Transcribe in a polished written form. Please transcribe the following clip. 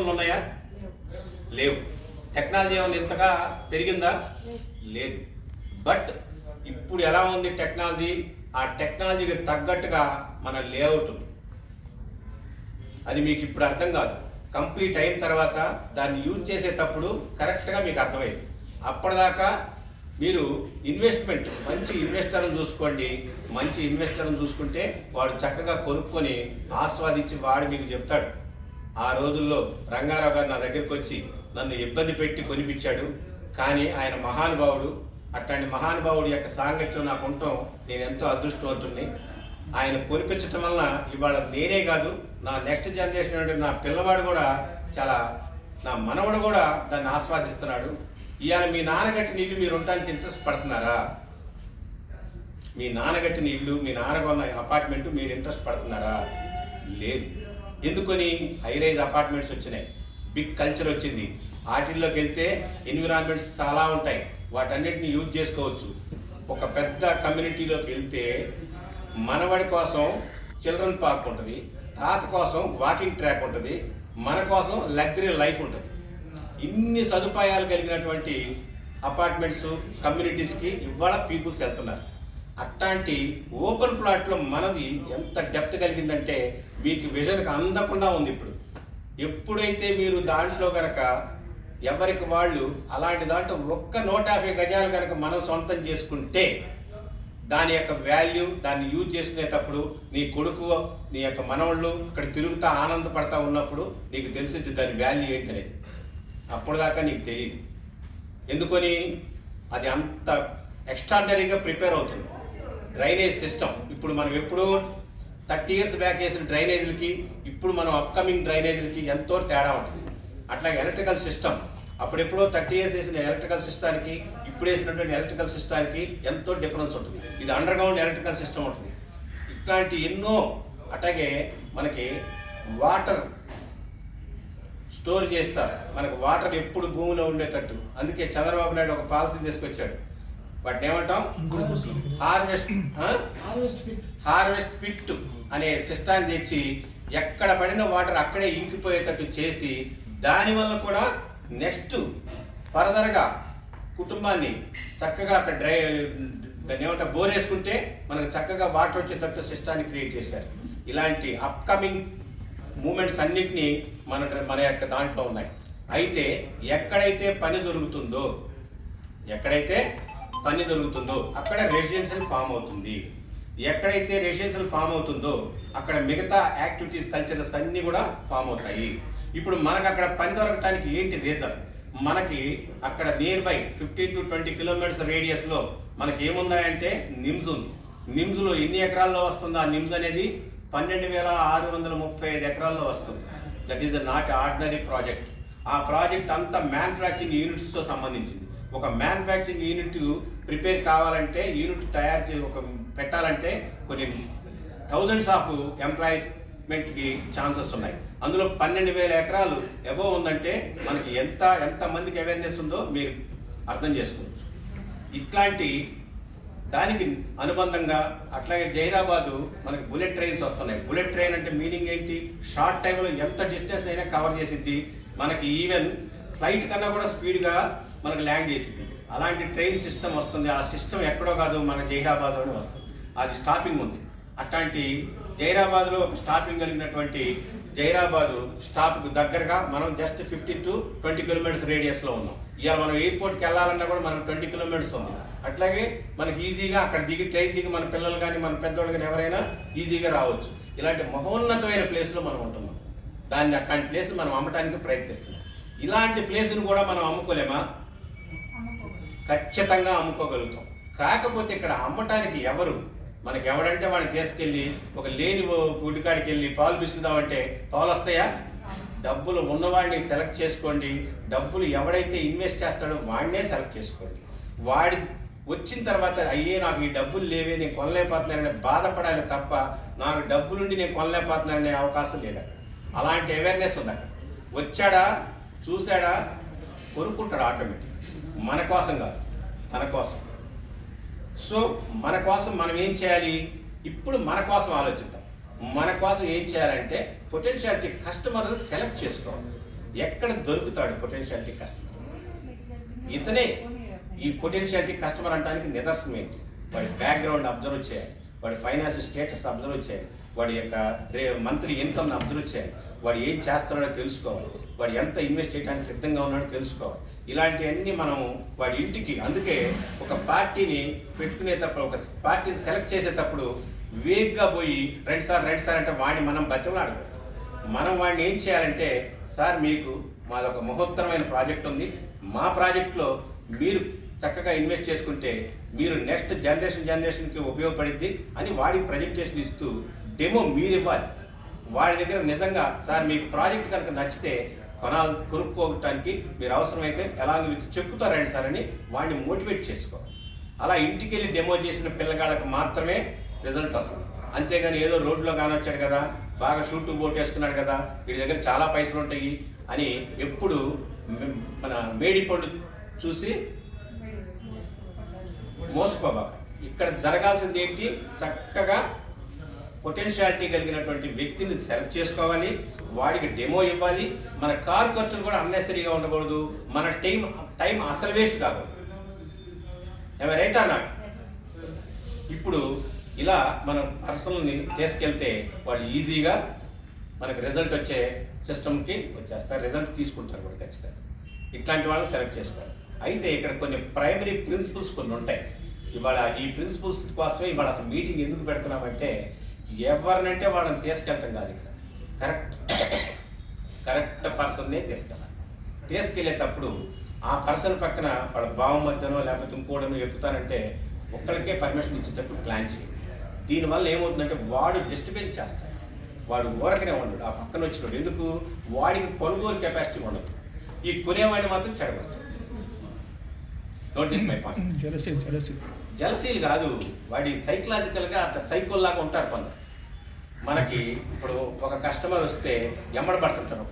ఉన్నాయా? లేవు. టెక్నాలజీ ఏమైనా ఇంతగా పెరిగిందా? లేదు. బట్ ఇప్పుడు ఎలా ఉంది టెక్నాలజీ? ఆ టెక్నాలజీకి తగ్గట్టుగా మన లేఅవుట్ ఉంది. అది మీకు ఇప్పుడు అర్థం కాదు, కంప్లీట్ అయిన తర్వాత దాన్ని యూజ్ చేసేటప్పుడు కరెక్ట్గా మీకు అర్థమైంది. అప్పటిదాకా మీరు ఇన్వెస్ట్మెంట్, మంచి ఇన్వెస్టర్ని చూసుకోండి. మంచి ఇన్వెస్టర్ని చూసుకుంటే వాడు చక్కగా కొనుక్కొని ఆస్వాదించి వాడు మీకు చెప్తాడు. ఆ రోజుల్లో రంగారావు గారు నా దగ్గరికి వచ్చి నన్ను ఇబ్బంది పెట్టి కొనిపించాడు, కానీ ఆయన మహానుభావుడు. అట్లాంటి మహానుభావుడి యొక్క సాంగత్యం నాకు ఉండటం నేను ఎంతో అదృష్టవంతుడిని. ఆయన కొనిపించటం వలన ఇవాళ నేనే కాదు, నా నెక్స్ట్ జనరేషన్ అంటే నా పిల్లవాడు కూడా, చాలా నా మనవడు కూడా దాన్ని ఆస్వాదిస్తున్నాడు. ఇవాళ మీ నాన్నగట్టిన ఇల్లు మీరు ఉండడానికి ఇంట్రెస్ట్ పడుతున్నారా? మీ నాన్నగట్టిన ఇల్లు, మీ నాన్నగొన్న అపార్ట్మెంట్ మీరు ఇంట్రెస్ట్ పడుతున్నారా? లేదు. ఎందుకని? హైరైజ్ అపార్ట్మెంట్స్ వచ్చినాయి, బిగ్ కల్చర్ వచ్చింది. వాటిల్లోకి వెళ్తే ఎన్విరాన్మెంట్స్ చాలా ఉంటాయి, వాటన్నిటిని యూజ్ చేసుకోవచ్చు. ఒక పెద్ద కమ్యూనిటీలోకి వెళ్తే మనవడి కోసం చిల్డ్రన్ పార్క్ ఉంటుంది, తాత కోసం వాకింగ్ ట్రాక్ ఉంటుంది, మన కోసం లగ్జరీ లైఫ్ ఉంటుంది. ఇన్ని సదుపాయాలు కలిగినటువంటి అపార్ట్మెంట్స్ కమ్యూనిటీస్కి ఇవాళ పీపుల్స్ వెళ్తున్నారు. అట్లాంటి ఓపెన్ ప్లాట్లో మనది ఎంత డెప్త్ కలిగిందంటే మీకు విజన్కి అందకుండా ఉంది. ఇప్పుడు ఎప్పుడైతే మీరు దాంట్లో కనుక ఎవరికి వాళ్ళు అలాంటి దాంట్లో ఒక్క 150 గజాలు కనుక మనం సొంతం చేసుకుంటే దాని యొక్క వాల్యూ, దాన్ని యూజ్ చేసుకునేటప్పుడు నీ కొడుకు, నీ యొక్క మనవాళ్ళు ఇక్కడ తిరుగుతా ఆనందపడతా ఉన్నప్పుడు నీకు తెలిసింది దాని వాల్యూ ఏంటనేది. అప్పుడు దాకా నీకు తెలియదు. ఎందుకని? అది అంత ఎక్స్ట్రాడనరీగా ప్రిపేర్ అవుతుంది. డ్రైనేజ్ సిస్టమ్ ఇప్పుడు మనం ఎప్పుడో 30 years బ్యాక్ వేసిన డ్రైనేజీలకి ఇప్పుడు మనం అప్కమింగ్ డ్రైనేజీలకి ఎంతో తేడా ఉంటుంది. అట్లాగే ఎలక్ట్రికల్ సిస్టమ్ అప్పుడెప్పుడో 30 years వేసిన ఎలక్ట్రికల్ సిస్టానికి ఇప్పుడు వేసినటువంటి ఎలక్ట్రికల్ సిస్టానికి ఎంతో డిఫరెన్స్ ఉంటుంది. ఇది అండర్ గ్రౌండ్ ఎలక్ట్రికల్ సిస్టమ్ ఉంటుంది. ఇట్లాంటి ఎన్నో. అట్లాగే మనకి వాటర్ స్టోర్ చేస్తారు, మనకు వాటర్ ఎప్పుడు భూమిలో ఉండేటట్టు. అందుకే చంద్రబాబు నాయుడు ఒక పాలసీ తీసుకొచ్చాడు. వాటిని ఏమంటాం? హార్వెస్ట్ ఫిట్ అనే సిస్టాన్ని తెచ్చి ఎక్కడ పడిన వాటర్ అక్కడే ఇంకిపోయేటట్టు చేసి దానివల్ల కూడా నెక్స్ట్ ఫర్దర్గా కుటుంబాన్ని చక్కగా అక్కడ దాన్ని ఏమంటే బోర్ వేసుకుంటే మనకు చక్కగా వాటర్ వచ్చేటట్టు సిస్టాన్ని క్రియేట్ చేశారు. ఇలాంటి అప్కమింగ్ మూమెంట్స్ అన్నిటినీ మన యొక్క దాంట్లో ఉన్నాయి. అయితే ఎక్కడైతే పని దొరుకుతుందో అక్కడ రెసిడెన్షియల్ ఫామ్ అవుతుంది. ఎక్కడైతే రెసిడెన్షియల్ ఫామ్ అవుతుందో అక్కడ మిగతా యాక్టివిటీస్, కల్చరల్స్ అన్నీ కూడా ఫామ్ అవుతాయి. ఇప్పుడు మనకు అక్కడ పని దొరకడానికి ఏంటి రీజన్? మనకి అక్కడ నియర్ బై 15 to 20 kilometers రేడియస్లో మనకి ఏముందంటే నిమ్స్ ఉంది. నిమ్స్లో ఎన్ని ఎకరాల్లో వస్తుంది? ఆ నిమ్స్ అనేది 12,635 ఎకరాల్లో వస్తుంది. That is not ordinary project. ఆ ప్రాజెక్ట్ అంతా మ్యానుఫ్యాక్చరింగ్ యూనిట్స్తో సంబంధించింది. ఒక మ్యానుఫ్యాక్చరింగ్ యూనిట్ ప్రిపేర్ కావాలంటే, యూనిట్ తయారు చేసి పెట్టాలంటే కొన్ని థౌజండ్స్ ఆఫ్ ఎంప్లాయ్మెంట్కి ఛాన్సెస్ ఉన్నాయి. అందులో 12,000 ఎకరాలు ఎబో ఉందంటే మనకి ఎంతమందికి అవేర్నెస్ ఉందో మీరు అర్థం చేసుకోవచ్చు. ఇట్లాంటి దానికి అనుబంధంగా అట్లాగే జహీరాబాదు మనకి బుల్లెట్ ట్రైన్స్ వస్తున్నాయి. బుల్లెట్ ట్రైన్ అంటే మీనింగ్ ఏంటి? షార్ట్ టైంలో ఎంత డిస్టెన్స్ అయినా కవర్ చేసిద్ది. మనకి ఈవెన్ ఫ్లైట్ కన్నా కూడా స్పీడ్గా మనకు ల్యాండ్ చేసిద్ది. అలాంటి ట్రైన్ సిస్టమ్ వస్తుంది. ఆ సిస్టమ్ ఎక్కడో కాదు, మన జహీరాబాద్లోనే వస్తుంది. అది స్టాపింగ్ ఉంది. అట్లాంటి జహీరాబాద్లో ఒక స్టాపింగ్ కలిగినటువంటి జహీరాబాదు స్టాప్కు దగ్గరగా మనం జస్ట్ 15 to 20 kilometers రేడియస్లో ఉన్నాం. ఇవాళ మనం ఎయిర్పోర్ట్కి వెళ్ళాలన్నా కూడా మనకు 20 kilometers ఉంది. అట్లాగే మనకి ఈజీగా అక్కడ ట్రైన్ దిగి మన పిల్లలు కానీ మన పెద్దవాళ్ళు కానీ ఎవరైనా ఈజీగా రావచ్చు. ఇలాంటి మహోన్నతమైన ప్లేస్లో మనం ఉంటున్నాం. అట్లాంటి ప్లేస్ మనం అమ్మటానికి ప్రయత్నిస్తున్నాం. ఇలాంటి ప్లేస్ను కూడా మనం అమ్ముకోలేమా? ఖచ్చితంగా అమ్ముకోగలుగుతాం. కాకపోతే ఇక్కడ అమ్మటానికి మనకి ఎవడంటే వాడిని తీసుకెళ్ళి ఒక లేని గుడికాడికి వెళ్ళి పాలు పిసుకుదామంటే పాలు వస్తాయా? డబ్బులు ఉన్నవాడిని సెలెక్ట్ చేసుకోండి. డబ్బులు ఎవడైతే ఇన్వెస్ట్ చేస్తాడో వాడినే సెలెక్ట్ చేసుకోండి. వాడి వచ్చిన తర్వాత అయ్యే నాకు ఈ డబ్బులు లేవే, నేను కొనలేకపోతున్నానని బాధపడాలి తప్ప నాకు డబ్బులుండి నేను కొనలేకపోతున్నాననే అవకాశం లేదు అక్కడ. అలాంటి అవేర్నెస్ ఉంది అక్కడ. వచ్చాడా, చూశాడా, కొనుక్కుంటాడు ఆటోమేటిక్. మన కోసం కాదు, తన కోసం. సో మన కోసం మనం ఏం చేయాలి? ఇప్పుడు మన కోసం ఆలోచిద్దాం. మన కోసం ఏం చేయాలంటే పొటెన్షియాలిటీ కస్టమర్ని సెలెక్ట్ చేసుకోవాలి. ఎక్కడ దొరుకుతాడు పొటెన్షియాలిటీ కస్టమర్? ఇతనే ఈ పొటెన్షియాలిటీ కస్టమర్ అనడానికి నిదర్శనం ఏంటి? వాడి బ్యాక్గ్రౌండ్ అబ్జర్వ్ చేయాలి, వాడి ఫైనాన్షియల్ స్టేటస్ అబ్జర్వ్ చేయాలి, వాడి యొక్క మంత్లీ ఇన్కమ్ని అబ్జర్వ్ చేయాలి, వాడు ఏం చేస్తున్నాడో తెలుసుకోవాలి, వాడు ఎంత ఇన్వెస్ట్ చేయడానికి సిద్ధంగా ఉన్నాడో తెలుసుకోవాలి. ఇలాంటివన్నీ మనం వాడి ఇంటికి, అందుకే ఒక పార్టీని పెట్టుకునేటప్పుడు, ఒక పార్టీని సెలెక్ట్ చేసేటప్పుడు వేగ్గా పోయి రండి సార్ అంటే వాడిని మనం బతిమలాడకూడదు. మనం వాడిని ఏం చేయాలంటే, సార్ మీకు మాదొక మహోత్తరమైన ప్రాజెక్ట్ ఉంది, మా ప్రాజెక్ట్లో మీరు చక్కగా ఇన్వెస్ట్ చేసుకుంటే మీరు నెక్స్ట్ జనరేషన్కి ఉపయోగపడిద్ది అని వాడికి ప్రజెంటేషన్ ఇస్తూ డెమో మీరు ఇవ్వాలి. వాడి దగ్గర నిజంగా సార్ మీకు ప్రాజెక్ట్ కనుక నచ్చితే కొనుక్కోవటానికి మీరు అవసరమైతే ఎలాగ చెప్పుతారండి సార్ అని వాడిని మోటివేట్ చేసుకోవాలి. అలా ఇంటికి వెళ్ళి డెమో చేసిన పిల్లగాళ్ళకి మాత్రమే రిజల్ట్ వస్తుంది. అంతేగాని ఏదో రోడ్లో కానొచ్చాడు కదా, బాగా షూటు బోట్ వేసుకున్నాడు కదా, వీడి దగ్గర చాలా పైసలు ఉంటాయి అని ఎప్పుడు మన మేడి పళ్ళు చూసి మోసపోబాక. ఇక్కడ జరగాల్సింది ఏంటి? చక్కగా పొటెన్షియాలిటీ కలిగినటువంటి వ్యక్తిని సెలెక్ట్ చేసుకోవాలి, వాడికి డెమో ఇవ్వాలి. మన కారు ఖర్చులు కూడా అన్నెసరీగా ఉండకూడదు, మన టైం అసలు వేస్ట్ కాకూడదు. Right are not? ఇప్పుడు ఇలా మనం పర్సనల్ని తీసుకెళ్తే వాళ్ళు ఈజీగా మనకు రిజల్ట్ వచ్చే సిస్టమ్కి వచ్చేస్తారు, రిజల్ట్ తీసుకుంటారు కూడా ఖచ్చితంగా. ఇట్లాంటి వాళ్ళని సెలెక్ట్ చేసుకోవాలి. అయితే ఇక్కడ కొన్ని ప్రైమరీ ప్రిన్సిపల్స్ కొన్ని ఉంటాయి. ఇవాళ ఈ ప్రిన్సిపల్స్ కోసమే ఇవాళ అసలు మీటింగ్ ఎందుకు పెడుతున్నామంటే, ఎవరినంటే వాళ్ళని తీసుకెళ్ళటం కాదు, ఇక్కడ కరెక్ట్ పర్సన్నే తీసుకెళ్ళేటప్పుడు ఆ పర్సన్ పక్కన వాళ్ళ బావమధ్యనో లేకపోతే ఇంకోడనో ఎక్కుతానంటే ఒక్కడికే పర్మిషన్ ఇచ్చేటప్పుడు ప్లాన్ చేయాలి. దీనివల్ల ఏమవుతుందంటే వాడు డిస్టర్బెన్స్ చేస్తాడు, వాడు ఊరకనే ఉండడు, ఆ పక్కన వచ్చినాడు. ఎందుకు? వాడికి కొనుగోలు కెపాసిటీ ఉండదు, ఈ కొనేవాడిని మాత్రం చెడగొడతాడు. Notice my point. జలసీలు కాదు, వాడి సైకలాజికల్గా అంత సైకోల్లాగా ఉంటారు కొందరు. మనకి ఇప్పుడు ఒక కస్టమర్ వస్తే ఎమ్మడ పడుతుంటారు,